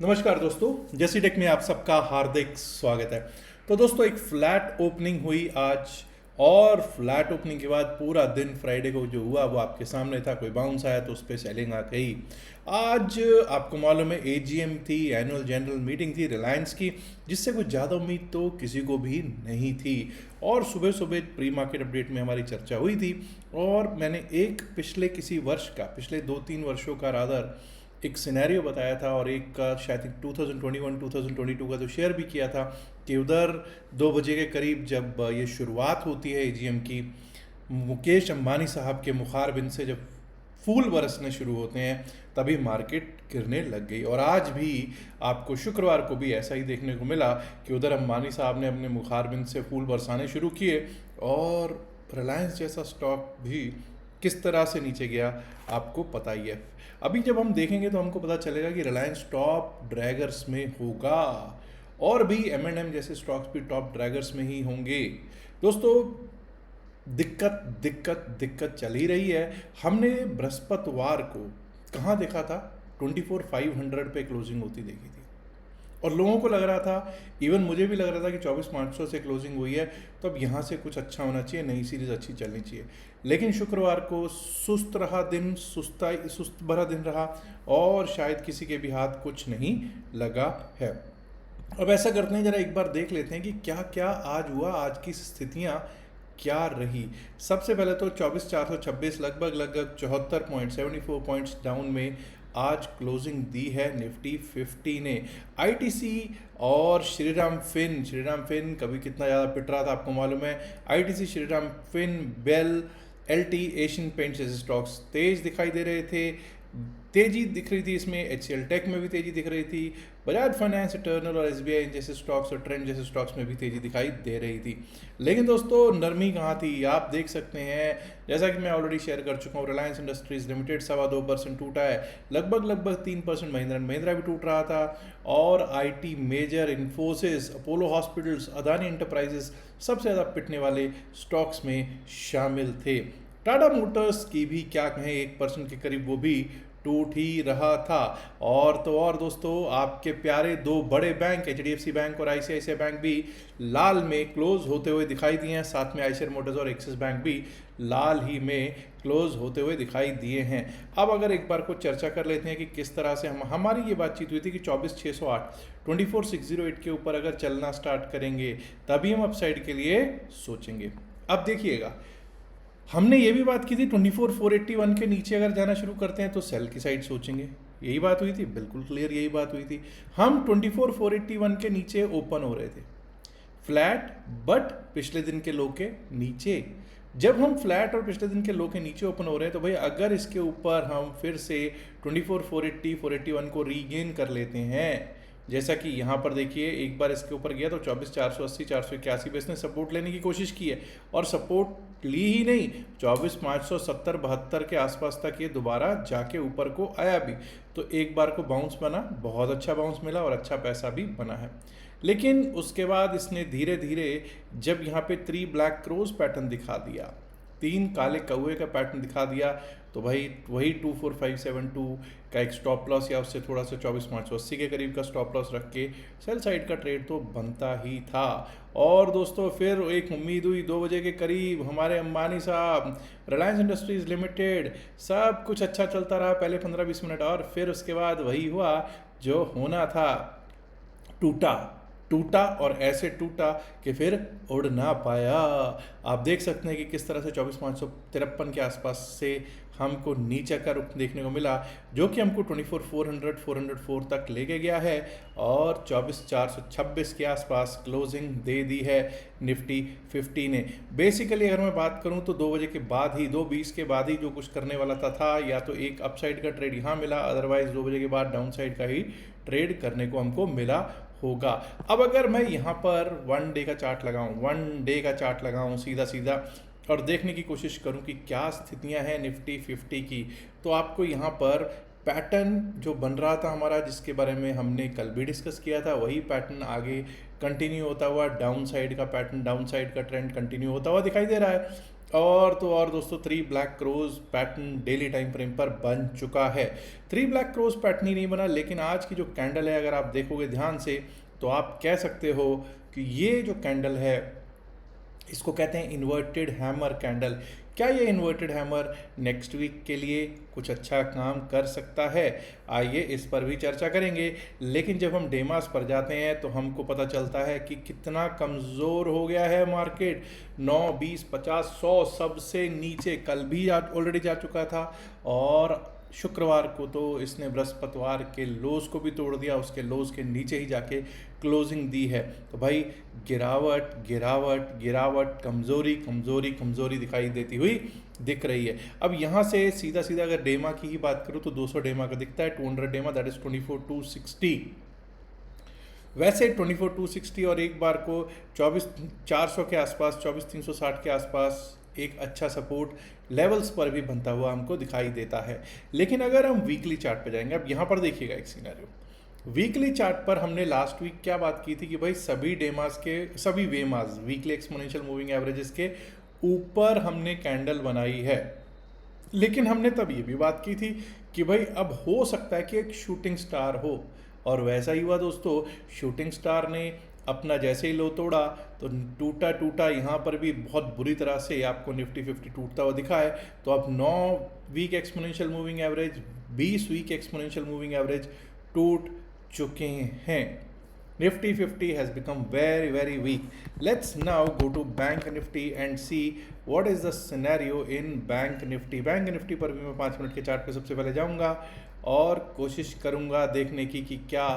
नमस्कार दोस्तों, जैसी टेक में आप सबका हार्दिक स्वागत है। तो दोस्तों, एक फ्लैट ओपनिंग हुई आज और फ्लैट ओपनिंग के बाद पूरा दिन फ्राइडे को जो हुआ वो आपके सामने था। कोई बाउंस आया तो उस पर सेलिंग आ गई। आज आपको मालूम है एजीएम थी, एनुअल जनरल मीटिंग थी रिलायंस की, जिससे कुछ ज़्यादा उम्मीद तो किसी को भी नहीं थी। और सुबह सुबह प्री मार्केट अपडेट में हमारी चर्चा हुई थी और मैंने एक पिछले किसी वर्ष का, पिछले 2-3 वर्षों का रादर एक सिनेरियो बताया था और एक का शायद 2021-2022 का तो शेयर भी किया था कि उधर 2 बजे के करीब जब ये शुरुआत होती है एजीएम की, मुकेश अंबानी साहब के मुखारबिन से जब फूल बरसने शुरू होते हैं तभी मार्केट गिरने लग गई। और आज भी आपको शुक्रवार को भी ऐसा ही देखने को मिला कि उधर अंबानी साहब ने अपने मुखारबिन से फूल बरसाने शुरू किए और रिलायंस जैसा स्टॉक भी किस तरह से नीचे गया आपको पता ही है। अभी जब हम देखेंगे तो हमको पता चलेगा कि रिलायंस टॉप ड्रैगर्स में होगा और भी M&M जैसे स्टॉक्स भी टॉप ड्रैगर्स में ही होंगे। दोस्तों, दिक्कत दिक्कत दिक्कत चल ही रही है। हमने बृहस्पतिवार को कहाँ देखा था? 24,500 पे क्लोजिंग होती देखी थी और लोगों को लग रहा था, इवन मुझे भी लग रहा था कि 24,500 से क्लोजिंग हुई है तो अब यहाँ से कुछ अच्छा होना चाहिए, नई सीरीज़ अच्छी चलनी चाहिए। लेकिन शुक्रवार को सुस्त रहा दिन, सुस्त भरा दिन रहा और शायद किसी के भी हाथ कुछ नहीं लगा है। अब ऐसा करते हैं, जरा एक बार देख लेते हैं कि क्या क्या आज हुआ, आज की स्थितियाँ क्या रही। सबसे पहले तो 24,426 लगभग 74 पॉइंट, 74 पॉइंट्स डाउन में आज क्लोजिंग दी है निफ्टी 50 ने। आईटीसी और श्रीराम फिन कभी कितना ज़्यादा पिट रहा था आपको मालूम है। ITC, Shriram fin, BEL, LT, Asian paints जैसे स्टॉक्स तेज दिखाई दे रहे थे। तेजी दिख रही थी इसमें, एचसीएल टेक में भी तेजी दिख रही थी। बजाज फाइनेंस, इटर्नल और एसबीआई जैसे स्टॉक्स और ट्रेंड जैसे स्टॉक्स में भी तेजी दिखाई दे रही थी। लेकिन दोस्तों, नरमी कहाँ थी आप देख सकते हैं। जैसा कि मैं ऑलरेडी शेयर कर चुका हूँ, रिलायंस इंडस्ट्रीज लिमिटेड 2.25% टूटा है, लगभग 3% महिंद्रा एंड महिंद्रा भी टूट रहा था। और IT major, Infosys, Apollo hospitals, Adani enterprises सबसे ज़्यादा पिटने वाले स्टॉक्स में शामिल थे। टाटा मोटर्स की भी क्या कहें, 1% के करीब वो भी टूट ही रहा था। और तो और दोस्तों, आपके प्यारे दो बड़े बैंक एचडीएफसी बैंक और आईसीआईसीआई बैंक भी लाल में क्लोज होते हुए दिखाई दिए हैं। साथ में आईसीआईसीआई मोटर्स और एक्सिस बैंक भी लाल ही में क्लोज होते हुए दिखाई दिए हैं। अब अगर एक बार को चर्चा कर लेते हैं कि किस तरह से हमारी ये बातचीत हुई थी कि 24,608 24,608 के ऊपर अगर चलना स्टार्ट करेंगे तभी हम अपसाइड के लिए सोचेंगे। अब देखिएगा, हमने ये भी बात की थी 24,481 के नीचे अगर जाना शुरू करते हैं तो सेल की साइड सोचेंगे। यही बात हुई थी, बिल्कुल क्लियर यही बात हुई थी। हम 24,481 के नीचे ओपन हो रहे थे, फ्लैट बट पिछले दिन के लो के नीचे। जब हम फ्लैट और पिछले दिन के लो के नीचे ओपन हो रहे हैं तो भाई अगर इसके ऊपर हम फिर से 24,480 481 को रीगेन कर लेते हैं, जैसा कि यहाँ पर देखिए एक बार इसके ऊपर गया तो 24,480 481 पे इसने सपोर्ट लेने की कोशिश की है और सपोर्ट ली ही नहीं, 24,570 72 के आसपास तक ये दोबारा जाके ऊपर को आया भी। तो एक बार को बाउंस बना, बहुत अच्छा बाउंस मिला और अच्छा पैसा भी बना है। लेकिन उसके बाद इसने धीरे धीरे जब यहाँ पे 3 ब्लैक क्रोज पैटर्न दिखा दिया, 3 काले कौए का पैटर्न दिखा दिया, तो भाई वही 24,572 का एक स्टॉप लॉस या उससे थोड़ा सा 24,580 के करीब का स्टॉप लॉस रख के सेल साइड का ट्रेड तो बनता ही था। और दोस्तों, फिर एक उम्मीद हुई 2 बजे के करीब, हमारे अंबानी साहब, रिलायंस इंडस्ट्रीज लिमिटेड, सब कुछ अच्छा चलता रहा पहले 15-20 मिनट और फिर उसके बाद वही हुआ जो होना था, टूटा और ऐसे टूटा कि फिर उड़ ना पाया। आप देख सकते हैं कि किस तरह से 24,553 के आसपास से हमको नीचे का रुख देखने को मिला, जो कि हमको 24,400 404 तक लेके गया है और 24,426 के आसपास क्लोजिंग दे दी है निफ्टी 50 ने। बेसिकली अगर मैं बात करूं तो 2 बजे के बाद ही, 2:20 के बाद ही जो कुछ करने वाला था या तो एक अपसाइड का ट्रेड यहाँ मिला, अदरवाइज 2 बजे के बाद डाउन साइड का ही ट्रेड करने को हमको मिला होगा। अब अगर मैं यहाँ पर 1 डे का चार्ट लगाऊं सीधा और देखने की कोशिश करूं कि क्या स्थितियां हैं निफ्टी 50 की, तो आपको यहाँ पर पैटर्न जो बन रहा था हमारा, जिसके बारे में हमने कल भी डिस्कस किया था, वही पैटर्न आगे कंटिन्यू होता हुआ, डाउन साइड का पैटर्न, डाउन साइड का ट्रेंड कंटिन्यू होता हुआ दिखाई दे रहा है। और तो और दोस्तों 3 black crows pattern daily time frame पर बन चुका है। 3 ब्लैक क्रोज पैटर्न ही नहीं बना, लेकिन आज की जो कैंडल है अगर आप देखोगे ध्यान से तो आप कह सकते हो कि ये जो कैंडल है इसको कहते हैं इन्वर्टेड हैमर कैंडल। क्या ये इन्वर्टेड हैमर नेक्स्ट वीक के लिए कुछ अच्छा काम कर सकता है? आइए इस पर भी चर्चा करेंगे। लेकिन जब हम डेमास पर जाते हैं तो हमको पता चलता है कि कितना कमज़ोर हो गया है मार्केट। 9, 20, 50, 100 सबसे नीचे कल भी ऑलरेडी जा चुका था, और शुक्रवार को तो इसने बृहस्पतिवार के लोज को भी तोड़ दिया, उसके लोज के नीचे ही जाके क्लोजिंग दी है। तो भाई गिरावट गिरावट गिरावट, कमज़ोरी कमज़ोरी कमज़ोरी दिखाई देती हुई दिख रही है। अब यहाँ से सीधा सीधा अगर डेमा की ही बात करूँ तो 200 डेमा का दिखता है, 200 डेमा दैट इज़ 24,260। वैसे 24,260 और एक बार को 24,400 के आसपास, 24,360 के आसपास एक अच्छा सपोर्ट लेवल्स पर भी बनता हुआ हमको दिखाई देता है। लेकिन अगर हम वीकली चार्ट पे जाएंगे, अब यहाँ पर देखिएगा एक सिनेरियो। वीकली चार्ट पर हमने लास्ट वीक क्या बात की थी कि भाई सभी डेमास के, सभी वेमास वीकली एक्सपोनेंशियल मूविंग एवरेजेस के ऊपर हमने कैंडल बनाई है। लेकिन हमने तब ये भी बात की थी कि भाई अब हो सकता है कि एक शूटिंग स्टार हो, और वैसा ही हुआ दोस्तों। शूटिंग स्टार ने अपना जैसे ही लो तोड़ा तो टूटा टूटा यहाँ पर भी बहुत बुरी तरह से आपको निफ्टी 50 टूटता हुआ दिखा है। तो अब 9 week exponential moving average, 20 week exponential moving average टूट चुके हैं। Nifty 50 has become very very weak. Let's now go to bank Nifty and see what is the scenario in bank Nifty. Bank Nifty पर भी मैं 5 मिनट के chart पे सबसे पहले जाऊंगा और कोशिश करूंगा देखने की कि क्या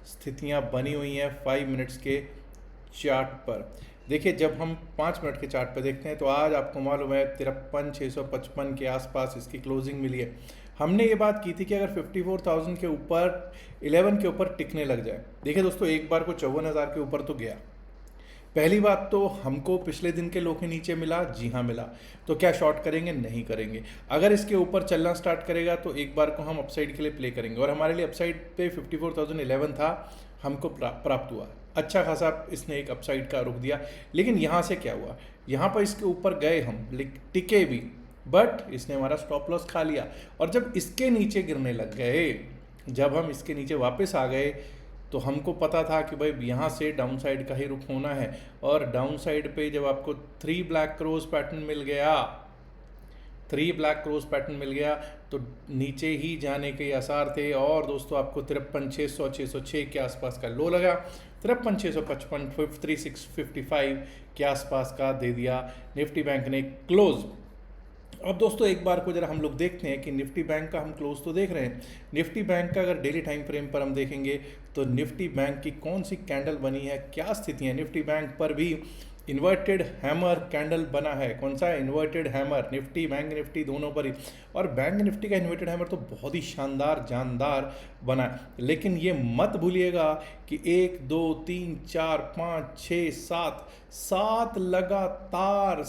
स्थितियां बनी हुई हैं 5 मिनट्स के चार्ट पर। देखिए जब हम 5 मिनट के चार्ट पर देखते हैं तो आज आपको मालूम है 53,655 के आसपास इसकी क्लोजिंग मिली है। हमने ये बात की थी कि अगर 54,000 के ऊपर 11 के ऊपर टिकने लग जाए। देखिए दोस्तों एक बार को 54,000 के ऊपर तो गया। पहली बात तो हमको पिछले दिन के लो के नीचे मिला, जी हाँ मिला। तो क्या शॉर्ट करेंगे? नहीं करेंगे। अगर इसके ऊपर चलना स्टार्ट करेगा तो एक बार को हम अपसाइड के लिए प्ले करेंगे, और हमारे लिए अपसाइड पे 54,011 था, हमको प्राप्त हुआ। अच्छा खासा इसने एक अपसाइड का रुख दिया। लेकिन यहाँ से क्या हुआ, यहाँ पर इसके ऊपर गए हम, टिके भी, बट इसने हमारा स्टॉप लॉस खा लिया। और जब इसके नीचे गिरने लग गए, जब हम इसके नीचे वापस आ गए तो हमको पता था कि भाई यहाँ से डाउन साइड का ही रुख होना है। और डाउन साइड पे जब आपको 3 ब्लैक क्रोज पैटर्न मिल गया, 3 ब्लैक क्रोज पैटर्न मिल गया तो नीचे ही जाने के आसार थे। और दोस्तों आपको 53,600 606 के आसपास का लो लगा, 53,655 53,655 के आसपास का दे दिया निफ्टी बैंक ने क्लोज। अब दोस्तों एक बार को जरा हम लोग देखते हैं कि निफ्टी बैंक का हम क्लोज तो देख रहे हैं। निफ्टी बैंक का अगर डेली टाइम फ्रेम पर हम देखेंगे तो निफ्टी बैंक की कौन सी कैंडल बनी है, क्या स्थिति है। निफ्टी बैंक पर भी इन्वर्टेड हैमर कैंडल बना है। कौन सा है? Inverted hammer. Nifty bank Nifty दोनों पर ही, और बैंक निफ्टी का इन्वर्टेड हैमर तो बहुत ही शानदार जानदार बना है। लेकिन ये मत भूलिएगा कि 1 2 3 4 5 6 7 लगातार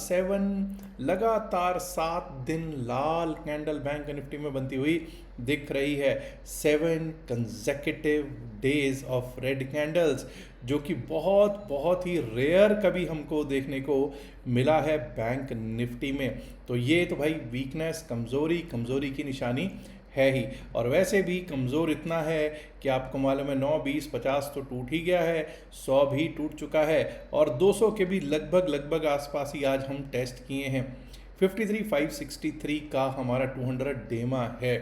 7 दिन लाल कैंडल बैंक निफ्टी में बनती हुई दिख रही है। 7 consecutive days of red candles, जो कि बहुत बहुत ही रेयर कभी हमको देखने को मिला है बैंक निफ्टी में। तो ये तो भाई वीकनेस, कमज़ोरी की निशानी है ही। और वैसे भी कमज़ोर इतना है कि आपको मालूम है 9 20 50 तो टूट ही गया है, 100 भी टूट चुका है, और 200 के भी लगभग आसपास ही आज हम टेस्ट किए हैं। 53,563 का हमारा 200 डेमा है।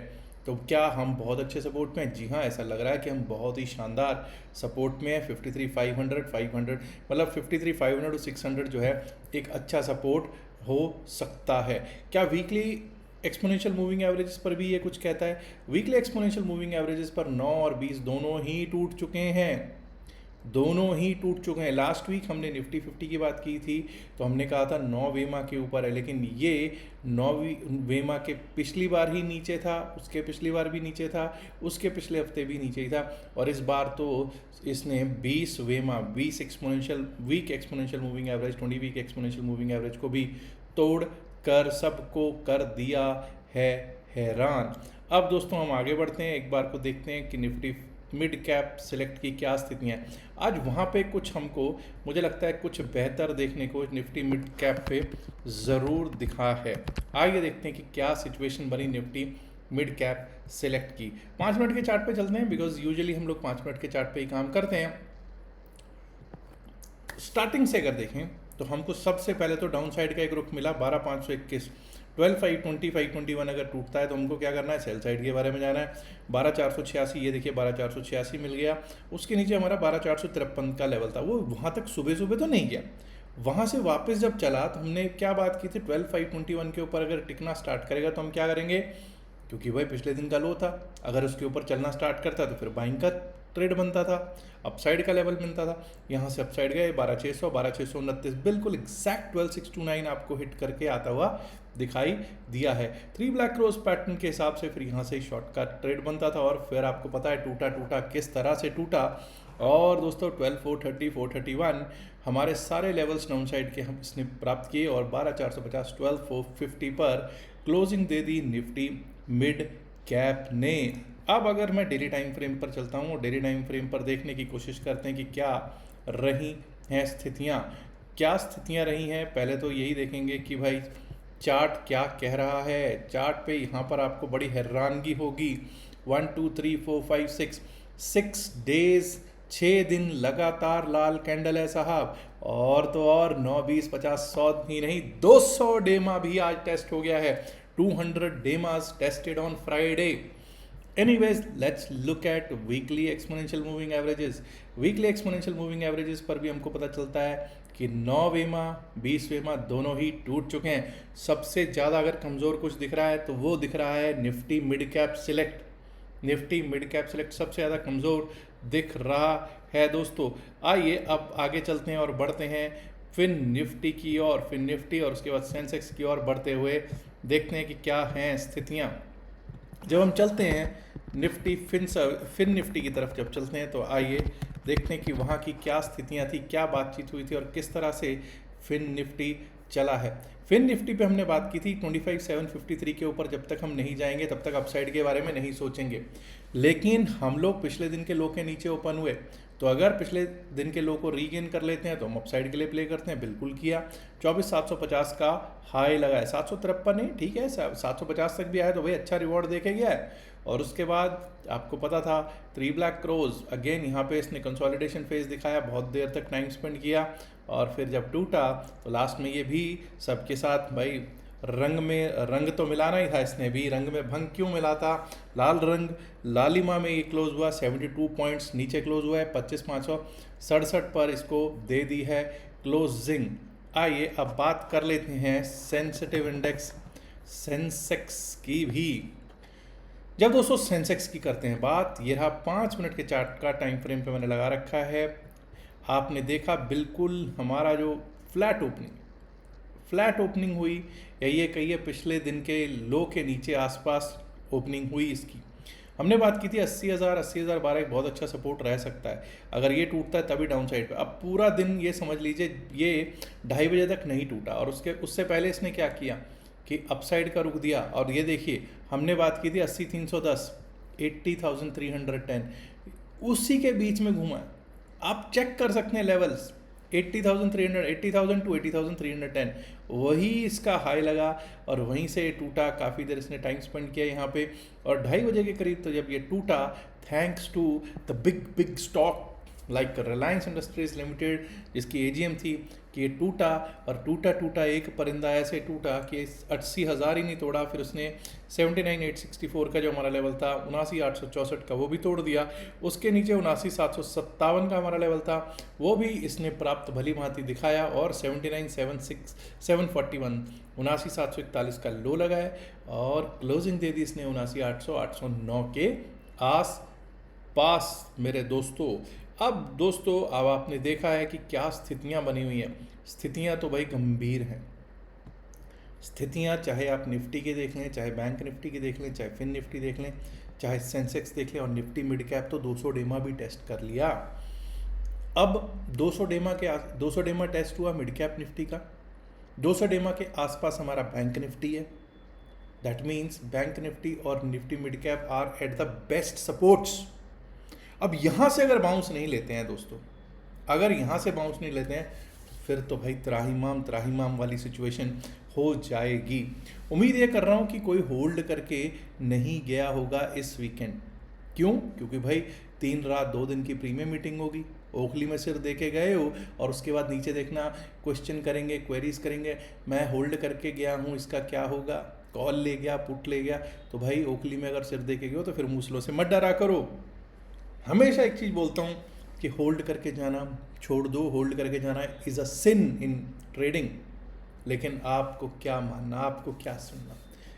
तो क्या हम बहुत अच्छे सपोर्ट में हैं? जी हाँ, ऐसा लग रहा है कि हम बहुत ही शानदार सपोर्ट में हैं। 53,500 मतलब 53,500 to 600 जो है एक अच्छा सपोर्ट हो सकता है। क्या वीकली एक्सपोनेंशियल मूविंग एवरेजेस पर भी ये कुछ कहता है? वीकली एक्सपोनेंशियल मूविंग एवरेजेस पर 9 और 20 दोनों ही टूट चुके हैं, लास्ट वीक हमने निफ्टी 50 की बात की थी तो हमने कहा था 9 वेमा के ऊपर है, लेकिन ये 9 वेमा के पिछली बार ही नीचे था, उसके पिछली बार भी नीचे था, उसके पिछले हफ्ते भी नीचे ही था, और इस बार तो इसने 20 वेमा 20 week exponential moving average 20 week exponential moving average को भी तोड़ कर सबको कर दिया है हैरान। अब दोस्तों हम आगे बढ़ते हैं, एक बार को देखते हैं कि निफ्टी मिड कैप सिलेक्ट की क्या स्थितियाँ हैं। आज वहाँ पे कुछ हमको मुझे लगता है कुछ बेहतर देखने को निफ्टी मिड कैप पे ज़रूर दिखा है। आइए देखते हैं कि क्या सिचुएशन बनी निफ्टी मिड कैप सिलेक्ट की। 5 मिनट के चार्ट पे चलते हैं, बिकॉज यूजुअली हम लोग 5 मिनट के चार्ट पे ही काम करते हैं। स्टार्टिंग से अगर देखें तो हमको सबसे पहले तो डाउन साइड का एक रुख मिला 12,521, 12,520, 521 अगर टूटता है तो हमको क्या करना है, सेल साइड के बारे में जाना है। 12,486, ये देखिए 12,486 मिल गया। उसके नीचे हमारा 12,453 का लेवल था, वो वहाँ तक सुबह सुबह तो नहीं गया। वहाँ से वापस जब चला तो हमने क्या बात की थी, 12,521 के ऊपर अगर टिकना स्टार्ट करेगा तो हम क्या करेंगे, क्योंकि भाई पिछले दिन का लो था, अगर उसके ऊपर चलना स्टार्ट करता तो फिर बाइंग का ट्रेड बनता था, अपसाइड का लेवल मिलता था। यहाँ से अपसाइड गए 12,600, 12,629, बिल्कुल एग्जैक्ट 12,629 आपको हिट करके आता हुआ दिखाई दिया है। 3 ब्लैक क्रोस पैटर्न के हिसाब से फिर यहाँ से शॉर्ट का ट्रेड बनता था और फिर आपको पता है टूटा किस तरह से टूटा। और दोस्तों 12,430, 431 हमारे सारे लेवल्स डाउन साइड के हम इसने प्राप्त किए और 12,450, 12,450 पर क्लोजिंग दे दी निफ्टी मिड कैप ने। अब अगर मैं डेली टाइम फ्रेम पर चलता हूँ, डेली टाइम फ्रेम पर देखने की कोशिश करते हैं कि क्या रही हैं स्थितियाँ, क्या स्थितियाँ रही हैं। पहले तो यही देखेंगे कि भाई चार्ट क्या कह रहा है। चार्ट पे यहाँ पर आपको बड़ी हैरानगी होगी, 1 2 3 4 5 6 डेज, 6 दिन लगातार लाल कैंडल है साहब। और तो और 9 20 50 100 ही नहीं, 200 डेमा भी आज टेस्ट हो गया है। 200 DEMAs tested on Friday. Anyways, let's look at weekly exponential moving averages. Weekly exponential moving averages पर भी हमको पता चलता है कि 9 वेमा 20 वेमा दोनों ही टूट चुके हैं। सबसे ज़्यादा अगर कमज़ोर कुछ दिख रहा है तो वो दिख रहा है Nifty mid cap select. Nifty mid cap select सबसे ज़्यादा कमज़ोर दिख रहा है दोस्तों। आइए अब आगे चलते हैं और बढ़ते हैं फिन निफ्टी की ओर, फिन निफ्टी और उसके बाद सेंसेक्स की ओर बढ़ते हुए देखते हैं कि क्या हैं स्थितियाँ। जब हम चलते हैं निफ्टी फिन निफ्टी की तरफ जब चलते हैं तो आइए देखते हैं कि वहाँ की क्या स्थितियाँ थी, क्या बातचीत हुई थी और किस तरह से फिन निफ्टी चला है। फिन निफ्टी पे हमने बात की थी 25,753 के ऊपर जब तक हम नहीं जाएंगे तब तक अपसाइड के बारे में नहीं सोचेंगे। लेकिन हम लोग पिछले दिन के लो के नीचे ओपन हुए, तो अगर पिछले दिन के लो को रीगेन कर लेते हैं तो हम अपसाइड के लिए प्ले करते हैं। बिल्कुल किया, 24,750 का हाई लगा है, 753 नहीं, ठीक है 750 तक भी आया तो भाई अच्छा रिवॉर्ड देके गया है। और उसके बाद आपको पता था 3 ब्लैक क्रोज, अगेन यहाँ पे इसने कंसोलिडेशन फेज दिखाया, बहुत देर तक टाइम स्पेंड किया और फिर जब टूटा तो लास्ट में ये भी सबके साथ भाई रंग तो मिलाना ही था, इसने भी रंग में भंग क्यों मिला था। लाल रंग लालिमा में ये क्लोज हुआ, 72 पॉइंट्स नीचे क्लोज हुआ है, 25,567 पर इसको दे दी है क्लोजिंग। आइए अब बात कर लेते हैं सेंसिटिव इंडेक्स सेंसेक्स की भी। जब दोस्तों सेंसेक्स की करते हैं बात, ये रहा 5 मिनट के चार्ट का टाइम फ्रेम पे मैंने लगा रखा है। आपने देखा बिल्कुल हमारा जो फ्लैट ओपनिंग हुई, या ये कहिए पिछले दिन के लो के नीचे आसपास ओपनिंग हुई इसकी। हमने बात की थी 80,000 एक बहुत अच्छा सपोर्ट रह सकता है, अगर ये टूटता है तभी डाउन साइड पे। अब पूरा दिन ये समझ लीजिए ये 2:30 बजे तक नहीं टूटा और उससे पहले इसने क्या किया कि अपसाइड का रुख दिया। और ये देखिए हमने बात की थी 80,310, 80,310, उसी के बीच में घूमा। आप चेक कर सकते हैं लेवल्स, 80,300, 80,000 टू 80,310, वही इसका हाई लगा और वहीं से टूटा। काफ़ी देर इसने टाइम स्पेंड किया यहाँ पे और 2:30 बजे के करीब तो जब ये टूटा, thanks to the big stock like Reliance industries limited जिसकी एजीएम थी, कि ये टूटा और टूटा एक परिंदा ऐसे टूटा कि 80,000 ही नहीं तोड़ा, फिर उसने 79,864 का जो हमारा लेवल था, 79,864 का वो भी तोड़ दिया। उसके नीचे 79,757 का हमारा लेवल था, वो भी इसने प्राप्त भली भांति दिखाया और 79,741 79,741 का लो लगाया और क्लोजिंग दे दी इसने 79,809 के आस पास मेरे दोस्तों। अब दोस्तों अब आपने देखा है कि क्या स्थितियां बनी हुई हैं। स्थितियां तो भाई गंभीर हैं। स्थितियां चाहे आप निफ्टी के देख लें, चाहे बैंक निफ्टी की देख लें, चाहे फिन निफ्टी देख लें, चाहे सेंसेक्स देख लें, और निफ्टी मिड कैप तो 200 डेमा भी टेस्ट कर लिया। अब 200 डेमा टेस्ट हुआ मिड कैप निफ्टी का, 200 डेमा के आसपास हमारा बैंक निफ्टी है। दैट मीन्स बैंक निफ्टी और Nifty mid cap are at the best supports. अब यहाँ से अगर बाउंस नहीं लेते हैं दोस्तों, अगर यहाँ से बाउंस नहीं लेते हैं, फिर तो भाई त्राहिमाम वाली सिचुएशन हो जाएगी। उम्मीद ये कर रहा हूँ कि कोई होल्ड करके नहीं गया होगा इस वीकेंड। क्यों? क्योंकि भाई 3 रात 2 दिन की प्रीमियम मीटिंग होगी, ओखली में सिर दे के गए हो और उसके बाद नीचे देखना, क्वेश्चन करेंगे, क्वेरीज करेंगे, मैं होल्ड करके गया हूँ, इसका क्या होगा, कॉल ले गया, पुट ले गया। तो भाई ओखली में अगर सिर दे के गए हो तो फिर मूसलों से मत डरा करो। हमेशा एक चीज़ बोलता हूँ कि होल्ड करके जाना छोड़ दो, होल्ड करके जाना is a sin in trading. लेकिन आपको क्या मानना, आपको क्या सुनना।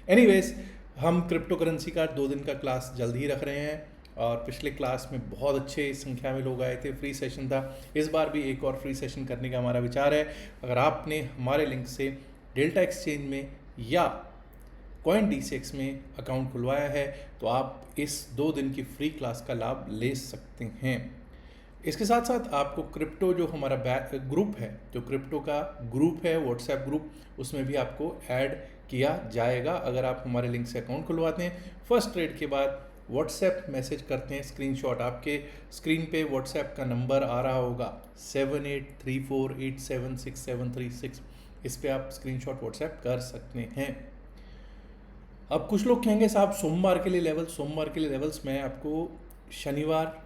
एनीवेज, हम क्रिप्टो करेंसी का 2 दिन का क्लास जल्द ही रख रहे हैं और पिछले क्लास में बहुत अच्छे संख्या में लोग आए थे, फ्री सेशन था। इस बार भी एक और फ्री सेशन करने का हमारा विचार है। अगर आपने हमारे लिंक से डेल्टा एक्सचेंज में या CoinDCX में अकाउंट खुलवाया है तो आप इस 2 दिन की फ्री क्लास का लाभ ले सकते हैं। इसके साथ साथ आपको क्रिप्टो जो हमारा ग्रुप है, जो क्रिप्टो का ग्रुप है व्हाट्सएप ग्रुप, उसमें भी आपको ऐड किया जाएगा अगर आप हमारे लिंक से अकाउंट खुलवाते हैं। फर्स्ट ट्रेड के बाद व्हाट्सएप मैसेज करते हैं, स्क्रीनशॉट, आपके स्क्रीन पे व्हाट्सएप का नंबर आ रहा होगा 7834876736। इस पे आप स्क्रीनशॉट व्हाट्सएप कर सकते हैं। अब कुछ लोग कहेंगे साहब सोमवार के लिए लेवल्स मैं आपको शनिवार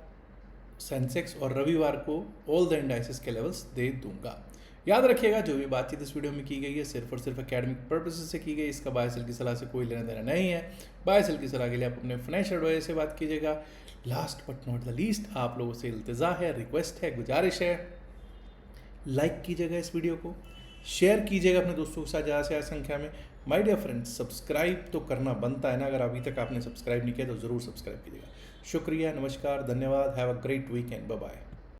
सेंसेक्स और रविवार को ऑल द इंडाइसेस के लेवल्स दे दूंगा। याद रखिएगा, जो भी बातचीत इस वीडियो में की गई है सिर्फ और सिर्फ एकेडमिक पर्पसेस से की गई। इसका बाय सेल की सलाह से कोई लेना देना नहीं है। बाय सेल की सलाह के लिए आप अपने फाइनेंशियल एडवाइजर से बात कीजिएगा। Last but not the least, आप लोगों से इल्तिजा है, रिक्वेस्ट है, गुजारिश है, लाइक कीजिएगा इस वीडियो को, शेयर कीजिएगा अपने दोस्तों के साथ ज़्यादा से ज़्यादा संख्या में। माय डियर फ्रेंड्स, सब्सक्राइब तो करना बनता है ना, अगर अभी तक आपने सब्सक्राइब नहीं किया तो ज़रूर सब्सक्राइब कीजिएगा। शुक्रिया, नमस्कार, धन्यवाद, have a great weekend, bye bye.